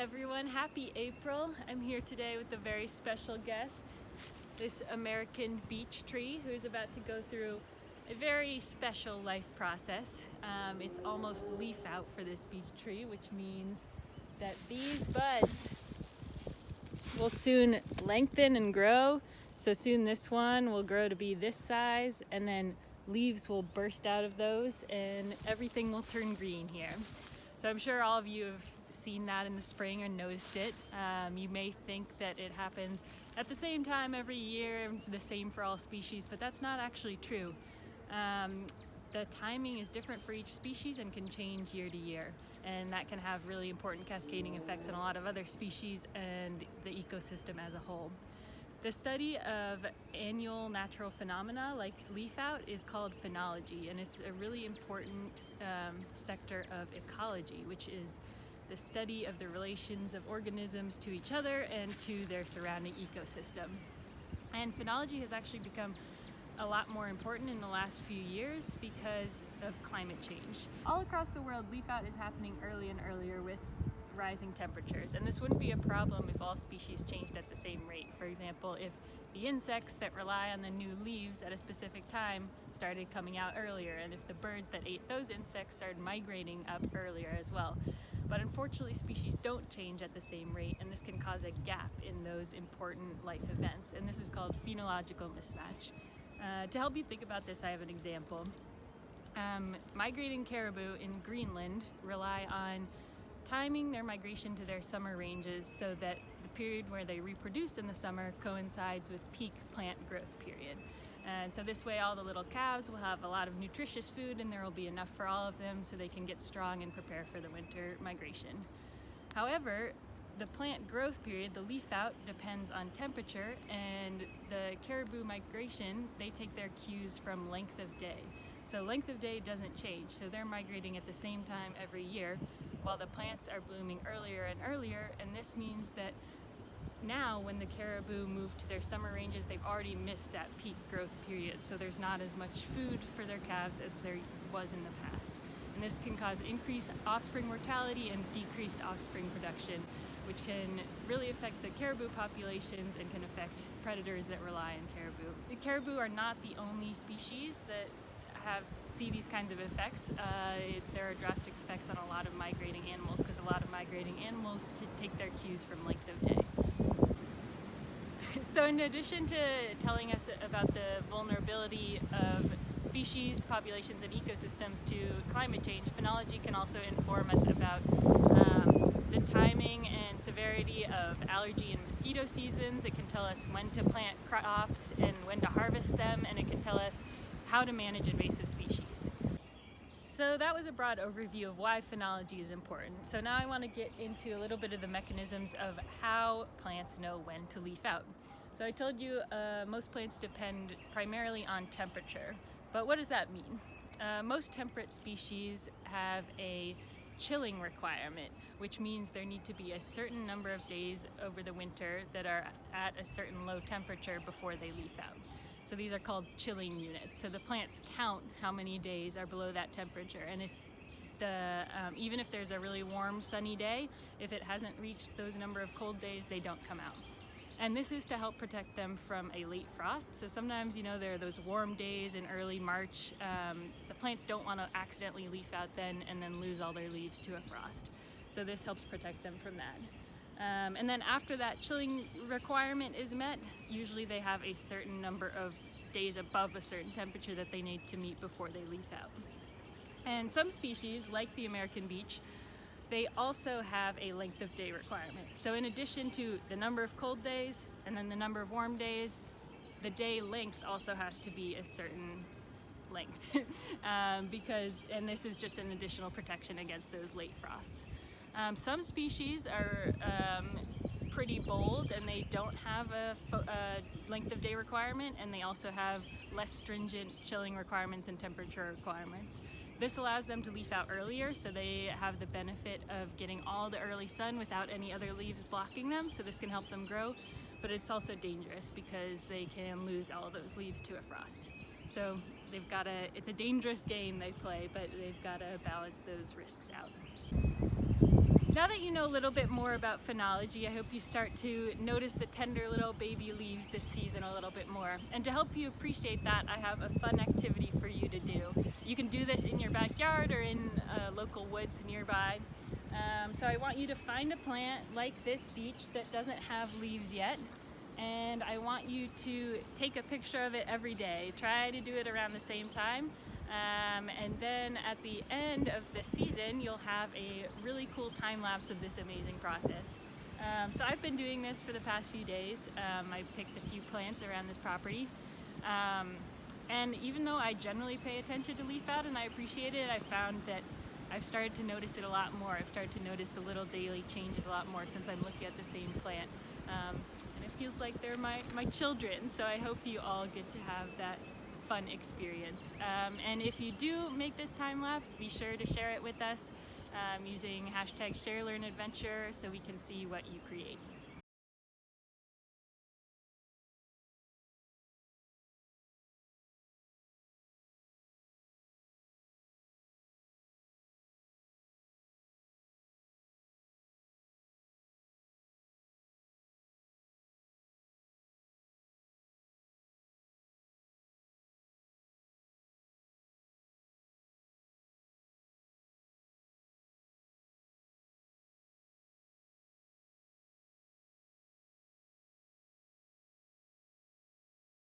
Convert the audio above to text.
everyone, happy April. I'm here today with a very special guest, this American beech tree who's about to go through a very special life process. It's almost leaf out for this beech tree, which means that these buds will soon lengthen and grow. So soon this one will grow to be this size, and then leaves will burst out of those and everything will turn green here. So I'm sure all of you have seen that in the spring or noticed it. You may think that it happens at the same time every year, the same for all species, but that's not actually true. The timing is different for each species and can change year to year, and that can have really important cascading effects on a lot of other species and the ecosystem as a whole. The study of annual natural phenomena like leaf out is called phenology, and it's a really important sector of ecology, which is the study of the relations of organisms to each other and to their surrounding ecosystem. And phenology has actually become a lot more important in the last few years because of climate change. All across the world, leaf out is happening early and earlier with rising temperatures, and this wouldn't be a problem if all species changed at the same rate. For example, if the insects that rely on the new leaves at a specific time started coming out earlier, and if the bird that ate those insects started migrating up earlier as well. But unfortunately, species don't change at the same rate, and this can cause a gap in those important life events, and this is called phenological mismatch. To help you think about this, I have an example. Migrating caribou in Greenland rely on timing their migration to their summer ranges so that the period where they reproduce in the summer coincides with peak plant growth period. And so this way all the little calves will have a lot of nutritious food, and there will be enough for all of them so they can get strong and prepare for the winter migration. However, the plant growth period, the leaf out, depends on temperature, and the caribou migration, they take their cues from length of day. So length of day doesn't change, so they're migrating at the same time every year, while the plants are blooming earlier and earlier, and this means that now when the caribou move to their summer ranges, they've already missed that peak growth period, so there's not as much food for their calves as there was in the past. And this can cause increased offspring mortality and decreased offspring production, which can really affect the caribou populations and can affect predators that rely on caribou. The caribou are not the only species that see these kinds of effects. There are drastic effects on a lot of migrating animals because a lot of migrating animals can take their cues from length of day. So in addition to telling us about the vulnerability of species, populations, and ecosystems to climate change, phenology can also inform us about the timing and severity of allergy and mosquito seasons. It can tell us when to plant crops and when to harvest them, and it can tell us how to manage invasive species. So that was a broad overview of why phenology is important. So now I want to get into a little bit of the mechanisms of how plants know when to leaf out. So I told you most plants depend primarily on temperature, but what does that mean? Most temperate species have a chilling requirement, which means there need to be a certain number of days over the winter that are at a certain low temperature before they leaf out. So these are called chilling units. So the plants count how many days are below that temperature, and if even if there's a really warm, sunny day, if it hasn't reached those number of cold days, they don't come out. And this is to help protect them from a late frost. So sometimes, there are those warm days in early March. The plants don't want to accidentally leaf out then and then lose all their leaves to a frost. So this helps protect them from that. And then after that chilling requirement is met, usually they have a certain number of days above a certain temperature that they need to meet before they leaf out. And some species, like the American beech, they also have a length of day requirement. So in addition to the number of cold days and then the number of warm days, the day length also has to be a certain length and this is just an additional protection against those late frosts. Some species are pretty bold and they don't have a length of day requirement, and they also have less stringent chilling requirements and temperature requirements. This allows them to leaf out earlier, so they have the benefit of getting all the early sun without any other leaves blocking them, so this can help them grow, but it's also dangerous because they can lose all those leaves to a frost. So it's a dangerous game they play, but they've got to balance those risks out. Now that you know a little bit more about phenology, I hope you start to notice the tender little baby leaves this season a little bit more. And to help you appreciate that, I have a fun activity for you to do. You can do this in your backyard or in local woods nearby. So I want you to find a plant like this beech that doesn't have leaves yet, and I want you to take a picture of it every day. Try to do it around the same time. And then at the end of the season, you'll have a really cool time lapse of this amazing process. So I've been doing this for the past few days. I picked a few plants around this property. And even though I generally pay attention to leaf out and I appreciate it, I found that I've started to notice it a lot more. I've started to notice the little daily changes a lot more since I'm looking at the same plant. And it feels like they're my children, so I hope you all get to have that fun experience. And if you do make this time lapse, be sure to share it with us using #ShareLearnAdventure so we can see what you create.